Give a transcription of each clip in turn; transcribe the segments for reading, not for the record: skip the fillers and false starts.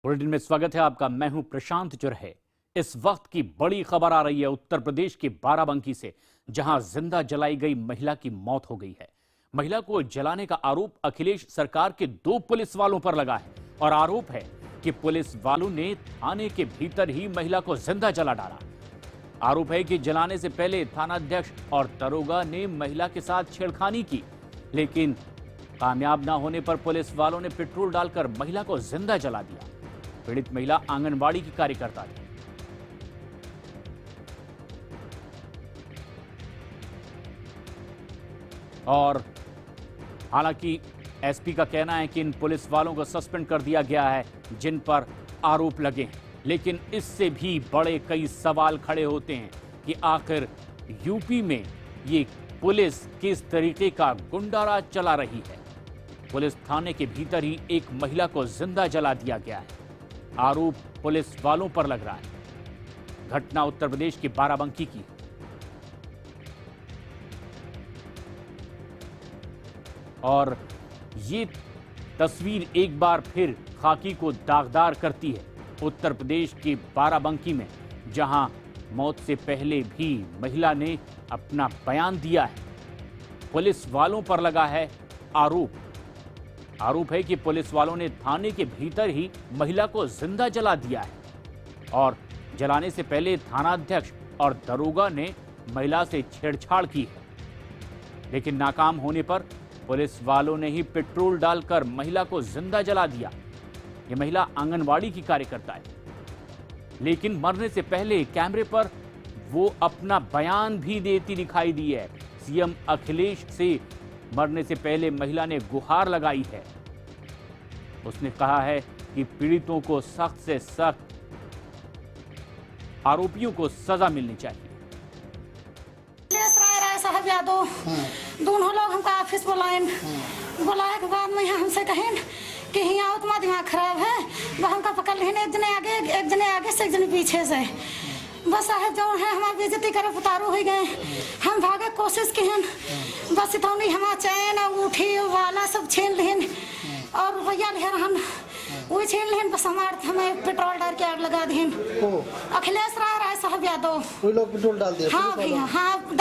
Bulletin में स्वागत है आपका। मैं हूं प्रशांत चुरहे। इस वक्त की बड़ी खबर आ रही है उत्तर प्रदेश के बाराबंकी से, जहां जिंदा जलाई गई महिला की मौत हो गई है। महिला को जलाने का आरोप अखिलेश सरकार के 2 पुलिस वालों पर लगा है और आरोप है कि पुलिस वालों ने थाने के भीतर ही महिला को जिंदा जला डाला। आरोप है कि जलाने से पहले थानाध्यक्ष और दरोगा ने महिला के साथ छेड़खानी की, लेकिन कामयाब ना होने पर पुलिस वालों ने पेट्रोल डालकर महिला को जिंदा जला दिया। पीड़ित महिला आंगनबाड़ी की कार्यकर्ता थी। और हालांकि एसपी का कहना है कि इन पुलिस वालों को सस्पेंड कर दिया गया है जिन पर आरोप लगे हैं, लेकिन इससे भी बड़े कई सवाल खड़े होते हैं कि आखिर यूपी में ये पुलिस किस तरीके का गुंडाराज चला रही है। पुलिस थाने के भीतर ही एक महिला को जिंदा जला दिया गया है। आरोप पुलिस वालों पर लग रहा है। घटना उत्तर प्रदेश के बाराबंकी की। और ये तस्वीर एक बार फिर खाकी को दागदार करती है उत्तर प्रदेश के बाराबंकी में, जहां मौत से पहले भी महिला ने अपना बयान दिया है। पुलिस वालों पर लगा है आरोप है कि पुलिस वालों ने थाने के भीतर ही महिला को जिंदा जला दिया है और जलाने से पहले थानाध्यक्ष और दरोगा ने महिला से छेड़छाड़ की है, लेकिन नाकाम होने पर पुलिस वालों ने ही पेट्रोल डालकर महिला को जिंदा जला दिया। यह महिला आंगनवाड़ी की कार्यकर्ता है, लेकिन मरने से पहले कैमरे पर वो अपना बयान भी देती दिखाई दी है। सीएम अखिलेश से मरने से पहले महिला ने गुहार लगाई है। उसने कहा है कि पीड़ितों को सख्त से सख्त, आरोपियों को सजा मिलनी चाहिए। साहब यादव दोनों लोग हमको ऑफिस बुलाए के बाद में हमसे कहें कि यहाँ तुम्हारा दिमाग खराब है। वो हमका पकड़ लेने एक जने आगे से एक जने पीछे से। बस साहब जो है हमारी बेइज्जती करे उतारू हो गए। हम भागे कोशिश की हैं, बस इतनी हमारा चैन अंगूठी वाला सब छीन लें और रुपया लें हम वो छीन लें। बस हमें पेट्रोल डाल के आग लगा दें। अखिलेश राय साहब यादव कोई लोग पेट्रोल डाल दिया। हाँ भैया, हाँ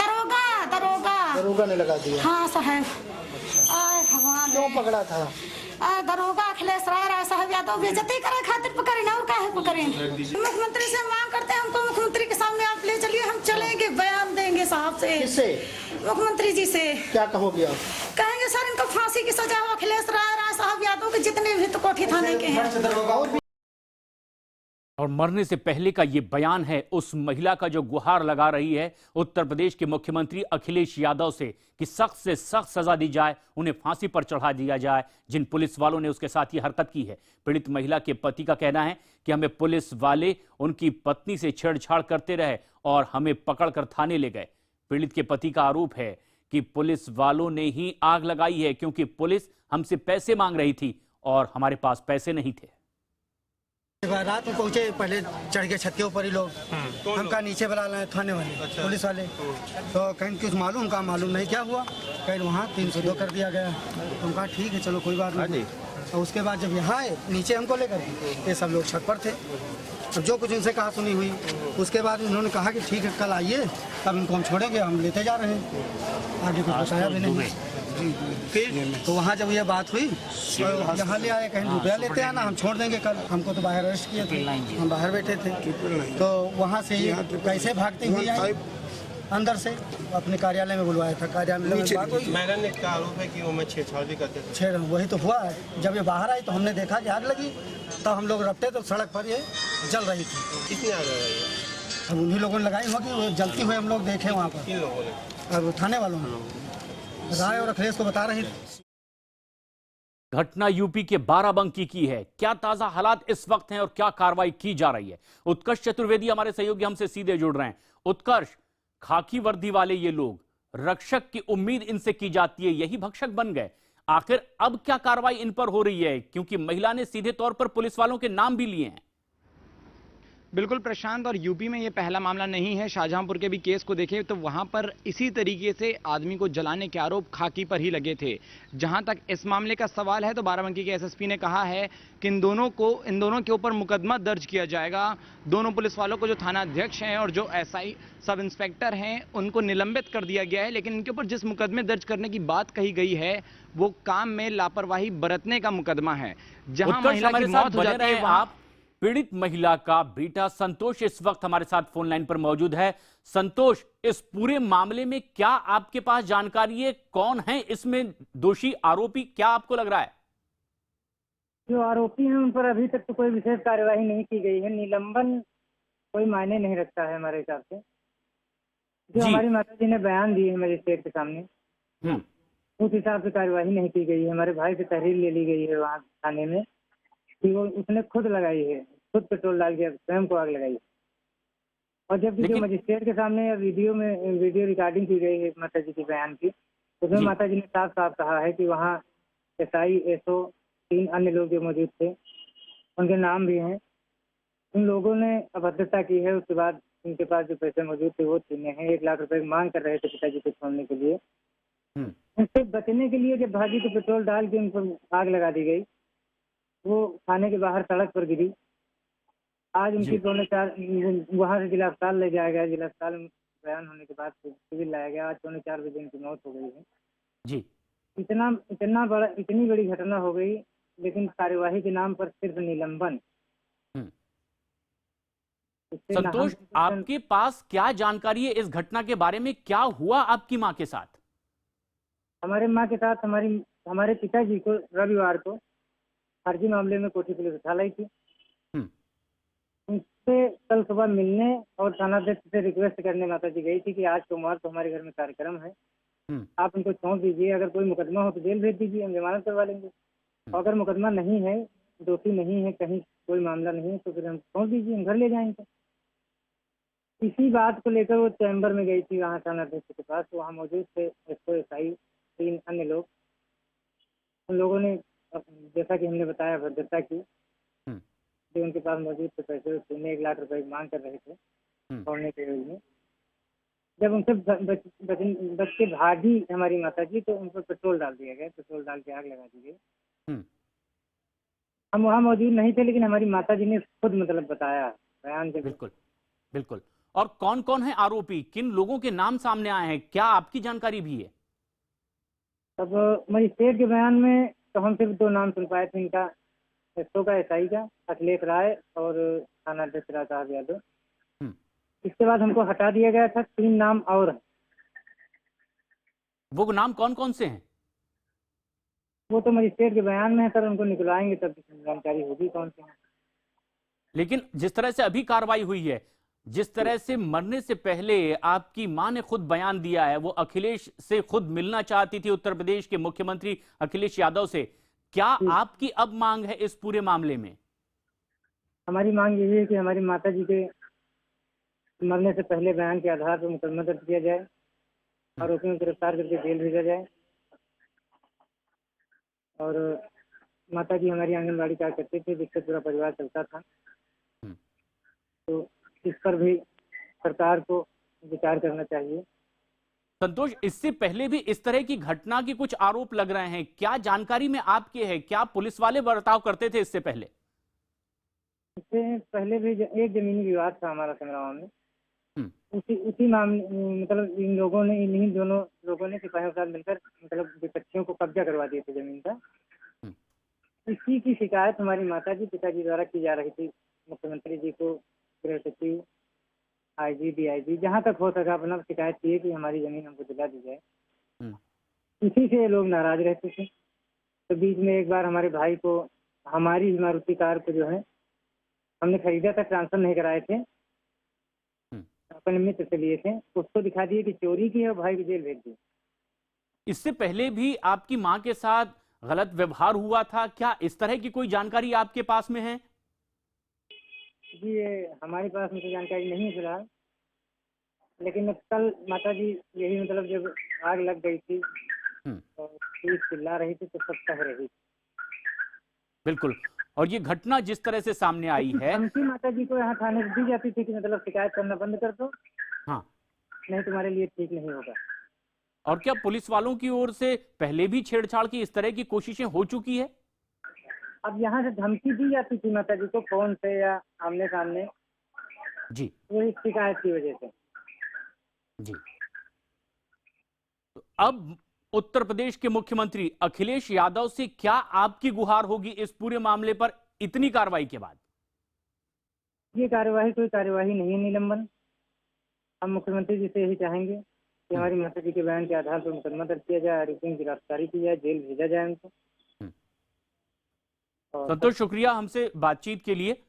दरोगा ने लगा दिया। हाँ साहब, भगवान क्यों पकड़ा था? दरोगा अखिलेश राय साहब यादव बेइज्जती करे खातिर पकड़े ना और काहे पकड़े। मुख्यमंत्री से मांग करते हैं हमको, मुख्यमंत्री के सामने आप ले चलिए, हम चलेंगे, बयान देंगे साहब से। किससे? मुख्यमंत्री जी से। क्या कहोगे आप? कहेंगे सर इनको फांसी की सजा हो अखिलेश राय साहब यादव के जितने भी तो कोठी थाने के हैं। और मरने से पहले का ये बयान है उस महिला का जो गुहार लगा रही है उत्तर प्रदेश के मुख्यमंत्री अखिलेश यादव से कि सख्त से सख्त सजा दी जाए, उन्हें फांसी पर चढ़ा दिया जाए जिन पुलिस वालों ने उसके साथ ये हरकत की है। पीड़ित महिला के पति का कहना है कि हमें पुलिस वाले उनकी पत्नी से छेड़छाड़ करते रहे और हमें पकड़कर थाने ले गए। पीड़ित के पति का आरोप है कि पुलिस वालों ने ही आग लगाई है, क्योंकि पुलिस हमसे पैसे मांग रही थी और हमारे पास पैसे नहीं थे। रात में पहुंचे, पहले चढ़ के छत के ऊपर ही लोग हमका नीचे बुला लाए थाने वाले। पुलिस वाले तो कहीं कुछ मालूम नहीं क्या हुआ, कहीं वहाँ 302 कर दिया गया। तो कहा ठीक है चलो कोई बात नहीं। और उसके बाद जब यहाँ आए नीचे हमको लेकर, ये सब लोग छत पर थे। तो जो कुछ उनसे कहा सुनी हुई, उसके बाद उन्होंने कहा कि ठीक है कल आइए, तब इनको हम छोड़ेंगे, हम लेते जा रहे हैं। आगे कुछ बताया भी नहीं। तो वहाँ जब ये बात हुई तो यहाँ ले आए, कहीं रुपया लेते आना, हम छोड़ देंगे कल। हमको तो बाहर अरेस्ट किए थे, हम बाहर बैठे थे। तो वहाँ से ये कैसे भागते हुए आए अंदर से, अपने कार्यालय में बुलवाया था। कार्यालय में बात हुई। मैंने का आरोप है कि वो मैं छेड़छाड़ भी करते थे। वही तो हुआ। जब ये बाहर आई तो हमने देखा कि आग लगी, तब हम लोग रखते तो सड़क पर ये जल रही थी। कितनी आग लगाई? अब उन्हीं लोगों ने लगाई होगी, वो जलती हुई हम लोग देखे वहाँ पर। किन लोगों ने? अब थाने वालों ने राय और अखिलेश को बता रही। घटना यूपी के बाराबंकी की है। क्या ताजा हालात इस वक्त हैं और क्या कार्रवाई की जा रही है? उत्कर्ष चतुर्वेदी हमारे सहयोगी हमसे सीधे जुड़ रहे हैं। उत्कर्ष, खाकी वर्दी वाले ये लोग, रक्षक की उम्मीद इनसे की जाती है, यही भक्षक बन गए। आखिर अब क्या कार्रवाई इन पर हो रही है, क्योंकि महिला ने सीधे तौर पर पुलिस वालों के नाम भी लिए हैं? बिल्कुल प्रशांत, और यूपी में ये पहला मामला नहीं है। शाहजहांपुर के भी केस को देखें तो वहां पर इसी तरीके से आदमी को जलाने के आरोप खाकी पर ही लगे थे। जहां तक इस मामले का सवाल है तो बाराबंकी के एसएसपी ने कहा है कि इन दोनों के ऊपर मुकदमा दर्ज किया जाएगा। दोनों पुलिस वालों को, जो थाना अध्यक्ष हैं और जो एसआई सब इंस्पेक्टर हैं, उनको निलंबित कर दिया गया है। लेकिन इनके ऊपर जिस मुकदमे दर्ज करने की बात कही गई है वो काम में लापरवाही बरतने का मुकदमा है। जहां महिला की मौत हो जाती है वहां पीड़ित महिला का बेटा संतोष इस वक्त हमारे साथ फोन लाइन पर मौजूद है। संतोष, इस पूरे मामले में क्या आपके पास जानकारी है? कौन है इसमें दोषी आरोपी? क्या आपको लग रहा है? जो आरोपी हैं उन पर अभी तक तो कोई विशेष कार्यवाही नहीं की गई है। निलंबन कोई मायने नहीं रखता है हमारे हिसाब से। जो हमारी माता जी ने बयान दिए है मजिस्ट्रेट के सामने, उस हिसाब से कार्यवाही नहीं की गई है। हमारे भाई से तहरीर ले ली गई है वहाँ थाने में कि वो उसने खुद लगाई है, खुद पेट्रोल डाल के स्वयं को आग लगाई। और जबकि जो मजिस्ट्रेट के सामने वीडियो रिकॉर्डिंग की गई है माता जी के बयान की, उसमें माता जी ने साफ साफ कहा है कि वहाँ एसआई एसओ 3 अन्य लोग जो मौजूद थे, उनके नाम भी हैं। उन लोगों ने अभद्रता की है। उसके बाद उनके पास जो पैसे मौजूद थे वो छीने हैं। 1 लाख रुपए की मांग कर रहे थे पिताजी को छोड़ने के लिए। उससे बचने के लिए जब भाजी को पेट्रोल डाल के उन पर आग लगा दी गई, वो थाने के बाहर सड़क पर गिरी। आज उनकी 4:45 वहाँ से जिला अस्पताल ले जाया गया। जिला अस्पताल में बयान होने के बाद सिविल लाया गया। आज 4:45 बजे उनकी मौत हो गई है जी। इतनी बड़ी घटना हो गई, लेकिन कार्यवाही के नाम पर सिर्फ निलंबन। संतोष, आपके पास क्या जानकारी है इस घटना के बारे में? क्या हुआ आपकी माँ के साथ? हमारे माँ के साथ हमारे पिताजी को रविवार को फर्जी मामले में कोठी पुलिस उठा लाई थी। उनसे कल सुबह मिलने और थानाध्यक्ष से रिक्वेस्ट करने माता जी गई थी कि आज सोमवार को हमारे घर में कार्यक्रम है, आप उनको छोड़ दीजिए। अगर कोई मुकदमा हो तो जेल भेज दीजिए, हम जमानत करवा लेंगे। अगर मुकदमा नहीं है, दोषी नहीं है, कहीं कोई मामला नहीं है, तो फिर हम छोड़ दीजिए, हम घर ले जाएंगे। इसी बात को लेकर वो चैम्बर में गई थी वहाँ थानाध्यक्ष के पास। वहाँ मौजूद थे एसआई 3 अन्य लोग। उन लोगों ने जैसा कि हमने बताया भद्रता की, जो उनके पास मौजूद थे पैसे, उसने 1 लाख रुपए की मांग कर रहे थे छोड़ने के लिए। जब उनसे बच के भागी हमारी माता जी, तो उन पर पेट्रोल डाल दिया गया। पेट्रोल डाल के आग लगा दी गई। हम वहाँ मौजूद नहीं थे, लेकिन हमारी माता जी ने खुद बताया बयान से। बिल्कुल बिल्कुल। और कौन कौन है आरोपी? किन लोगों के नाम सामने आए हैं? क्या आपकी जानकारी भी है? अब मजिस्ट्रेट के बयान में तो हम सिर्फ 2 नाम सुन पाए थे, इनका एसओ का, एसआई का अखिलेश राय और थानाध्यक्ष राज साहब यादव। इसके बाद हमको हटा दिया गया था। 3 नाम और हैं। वो नाम कौन कौन से हैं? वो तो मजिस्ट्रेट के बयान में है सर, उनको निकलवाएंगे तब जानकारी होगी कौन से हैं। लेकिन जिस तरह से अभी कार्रवाई हुई है, जिस तरह से मरने से पहले आपकी मां ने खुद बयान दिया है, वो अखिलेश से खुद मिलना चाहती थी, उत्तर प्रदेश के मुख्यमंत्री अखिलेश यादव से। क्या आपकी अब मांग है इस पूरे मामले में? हमारी मांग यही है कि हमारी माता जी के मरने से पहले बयान के आधार पर मुकदमा दर्ज किया जाए, आरोपियों को गिरफ्तार करके जेल भेजा जाए। और माता जी हमारी आंगनबाड़ी कार्य करते थे, जिससे पूरा परिवार चलता था। तो इस पर भी सरकार को विचार करना चाहिए। संतोष, इससे पहले भी इस तरह की घटना के कुछ आरोप लग रहे हैं। क्या जानकारी में आपके है? क्या पुलिस वाले बर्ताव करते थे इससे पहले? इससे पहले भी एक जमीनी विवाद था हमारा संग्राम में। उसी मामले इन्हीं दोनों लोगों ने सिपाहियों के साथ मिलकर विपक्षियों को कब्जा करवा दिए थे जमीन का। इसी की शिकायत हमारी माता जी पिताजी द्वारा की जा रही थी मुख्यमंत्री जी को, गृह सचिव, आईजी, डीआईजी, जहाँ तक हो सका अपना शिकायत की है कि हमारी जमीन हमको दिला दी जाए। इसी से लोग नाराज रहते थे। तो बीच में एक बार हमारे भाई को, हमारी मारुति कार को जो है हमने खरीदा था, ट्रांसफर नहीं कराए थे, अपने मित्र से लिए थे, उसको दिखा दिए कि चोरी की है और भाई को जेल भेज दिए। इससे पहले भी आपकी मां के साथ गलत व्यवहार हुआ था? क्या इस तरह की कोई जानकारी आपके पास में है? जी, ये हमारे पास मुझे जानकारी नहीं है फिलहाल, लेकिन कल माता जी यही जब आग लग गई थी तो पुलिस चिल्ला रही थी तो सब कह रही थी। बिल्कुल। और ये घटना जिस तरह से सामने आई है, धमकी माता जी को यहाँ थाने से दी जाती थी कि मतलब शिकायत करना बंद कर दो, हाँ, नहीं तुम्हारे लिए ठीक नहीं होगा। और क्या पुलिस वालों की ओर से पहले भी छेड़छाड़ की इस तरह की कोशिशें हो चुकी है? अब यहाँ से धमकी दी जाती थी माता जी को फोन से या आमने सामने, जी वही शिकायत की वजह से। जी। तो अब उत्तर प्रदेश के मुख्यमंत्री अखिलेश यादव से क्या आपकी गुहार होगी इस पूरे मामले पर इतनी कार्रवाई के बाद? ये कार्यवाही कोई कार्यवाही नहीं है निलंबन। हम मुख्यमंत्री जी से यही चाहेंगे कि हमारी माता जी के बयान के आधार पर मुकदमा दर्ज किया जाए, आरोपियों की गिरफ्तारी की जाए, जेल भेजा जाए उनको। संतोष, शुक्रिया हमसे बातचीत के लिए।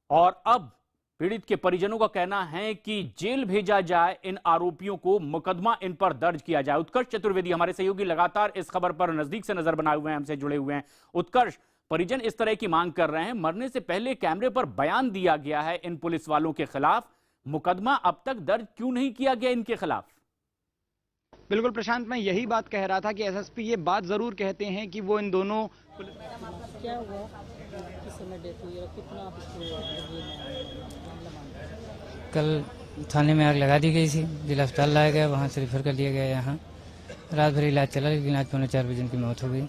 और अब पीड़ित के परिजनों का कहना है कि जेल भेजा जाए इन आरोपियों को, मुकदमा इन पर दर्ज किया जाए। उत्कर्ष चतुर्वेदी हमारे सहयोगी लगातार इस खबर पर नजदीक से नजर बनाए हुए हैं, हमसे जुड़े हुए हैं। उत्कर्ष, परिजन इस तरह की मांग कर रहे हैं, मरने से पहले कैमरे पर बयान दिया गया है इन पुलिस वालों के खिलाफ, मुकदमा अब तक दर्ज क्यों नहीं किया गया इनके खिलाफ? बिल्कुल प्रशांत, मैं यही बात कह रहा था कि एसएसपी ये बात जरूर कहते हैं कि वो इन दोनों क्या हुआ, किस समय डेथ हुई और कितना आप इसको मामला मानते हैं? कल थाने में आग लगा दी गई थी, जिला अस्पताल लाया गया, वहाँ से रेफर कर दिया गया यहाँ। रात भर इलाज चला, लेकिन आज 4:45 बजे उनकी मौत हो गई।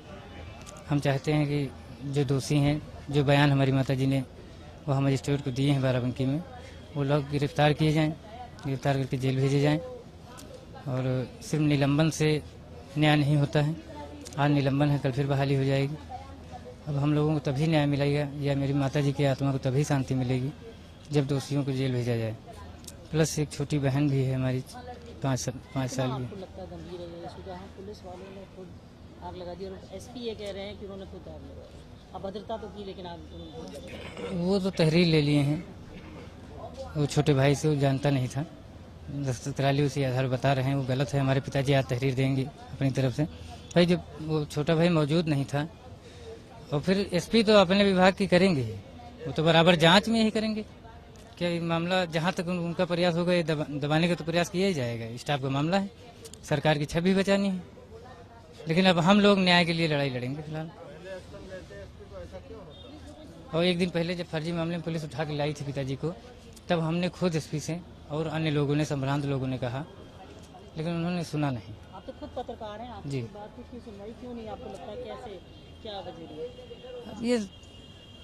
हम चाहते हैं कि जो दोषी हैं, जो बयान हमारी माता जी ने वो हम मजिस्ट्रेट को दिए हैं बाराबंकी में, वो लोग गिरफ्तार किए जाएँ, गिरफ्तार करके जेल भेजे जाएँ। और सिर्फ निलंबन से न्याय नहीं होता है। आज निलंबन है, कल फिर बहाली हो जाएगी। अब हम लोगों को तभी न्याय मिलेगा या मेरी माता जी की आत्मा को तभी शांति मिलेगी जब दोषियों को जेल भेजा जाए। प्लस एक छोटी बहन भी है हमारी 5 साल की। आपको लगता है गंभीर है ये? जहाँ पुलिस वालों ने खुद आग लगा दी और एसपी ये कह रहे हैं कि उन्होंने खुद आग लगाई। अब भद्रता तो की, लेकिन आग वो तो तहरीर ले लिए हैं, वो छोटे भाई से, वो जानता नहीं था। दस्तखत करा ली, उसी आधार बता रहे हैं, वो गलत है। हमारे पिताजी आज तहरीर देंगे अपनी तरफ से। भाई जब वो छोटा भाई मौजूद नहीं था, और फिर एसपी तो अपने विभाग की करेंगे ही, वो तो बराबर जांच में ही करेंगे। क्या ये मामला जहां तक उनका प्रयास होगा, ये दबाने का तो प्रयास किया ही जाएगा। स्टाफ का मामला है, सरकार की छवि बचानी है। लेकिन अब हम लोग न्याय के लिए लड़ाई लड़ेंगे फिलहाल। और एक दिन पहले जब फर्जी मामले में पुलिस उठा के लाई थी पिताजी को, तब हमने खुद एसपी से और अन्य लोगों ने, संभ्रांत लोगों ने कहा, लेकिन उन्होंने सुना नहीं। आप तो खुद पत्रकार हैं, आपकी बात की सुनवाई क्यों नहीं? आपको लगता है कैसे, क्या वजह है? अब ये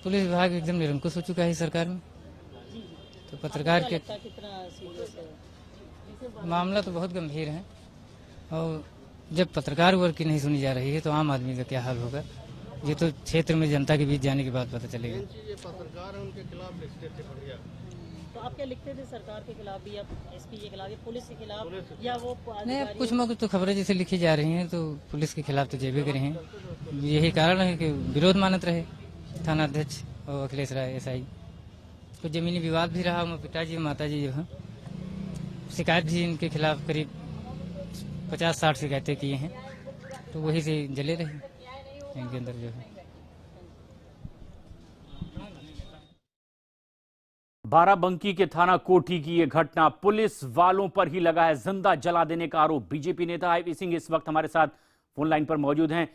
पुलिस विभाग एकदम निरंकुश हो चुका है सरकार में, तो पत्रकार के कितना सीरियस है मामला तो बहुत गंभीर है। और जब पत्रकार वर्ग की नहीं सुनी जा रही है तो आम आदमी का क्या हाल होगा? ये तो क्षेत्र में जनता के बीच जाने के बाद पता चलेगा। पत्रकार उनके खिलाफ लिखते थे बढ़िया। तो आप क्या लिखते थे सरकार के खिलाफ भी, या एसपी के खिलाफ, या पुलिस के खिलाफ, या वो नहीं, अब कुछ मौके तो खबरें जैसे लिखी जा रही हैं तो पुलिस के खिलाफ तो जेबे करे हैं। यही कारण है कि विरोध मानत रहे थाना अध्यक्ष और अखिलेश राय एसआई। तो जमीनी विवाद भी रहा। मेरे पिताजी माताजी जो है, शिकायत भी इनके खिलाफ करीब 50-60 शिकायतें किए हैं, तो वही से जले रहे इनके अंदर जो है। बाराबंकी के थाना कोठी की यह घटना, पुलिस वालों पर ही लगा है जिंदा जला देने का आरोप। बीजेपी नेता आईपी सिंह इस वक्त हमारे साथ फोन लाइन पर मौजूद हैं।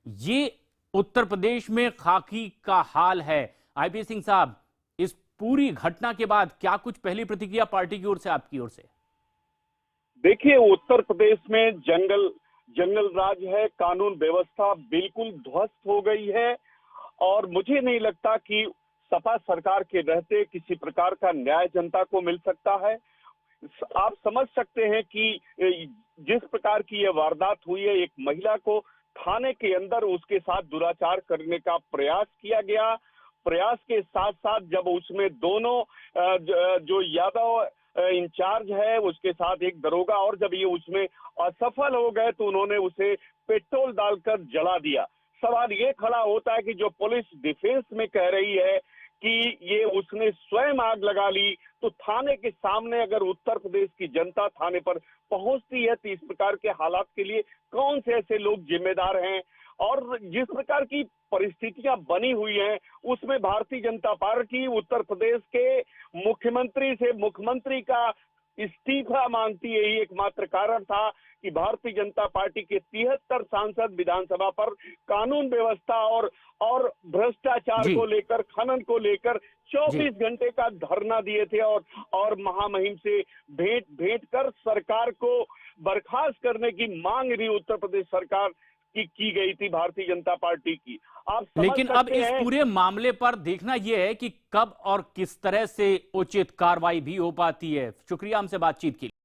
ये उत्तर प्रदेश में खाकी का हाल है। आईपी सिंह साहब, इस पूरी घटना के बाद क्या कुछ पहली प्रतिक्रिया पार्टी की ओर से, आपकी ओर से? देखिए, उत्तर प्रदेश में जंगल राज है, कानून व्यवस्था बिल्कुल ध्वस्त हो गई है। और मुझे नहीं लगता कि सपा सरकार के रहते किसी प्रकार का न्याय जनता को मिल सकता है। आप समझ सकते हैं कि जिस प्रकार की यह वारदात हुई है, एक महिला को थाने के अंदर उसके साथ दुराचार करने का प्रयास किया गया। प्रयास के साथ साथ जब उसमें दोनों जो यादव इंचार्ज है, उसके साथ एक दरोगा, और जब ये उसमें असफल हो गए तो उन्होंने उसे पेट्रोल डालकर जला दिया। सवाल ये खड़ा होता है कि जो पुलिस डिफेंस में कह रही है कि ये उसने स्वयं आग लगा ली, तो थाने के सामने अगर उत्तर प्रदेश की जनता थाने पर पहुंचती है तो इस प्रकार के हालात के लिए कौन से ऐसे लोग जिम्मेदार हैं? और जिस प्रकार की परिस्थितियां बनी हुई हैं, उसमें भारतीय जनता पार्टी उत्तर प्रदेश के मुख्यमंत्री से मुख्यमंत्री का इस्तीफा मांगती यही एकमात्र कारण था कि भारतीय जनता पार्टी के 73 सांसद विधानसभा पर कानून व्यवस्था और भ्रष्टाचार को लेकर, खनन को लेकर 24 घंटे का धरना दिए थे और महामहिम से भेंट कर सरकार को बर्खास्त करने की मांग भी उत्तर प्रदेश सरकार की गई थी, भारतीय जनता पार्टी की। आप लेकिन अब इस पूरे मामले पर देखना यह है कि कब और किस तरह से उचित कार्रवाई भी हो पाती है। शुक्रिया हमसे बातचीत के लिए।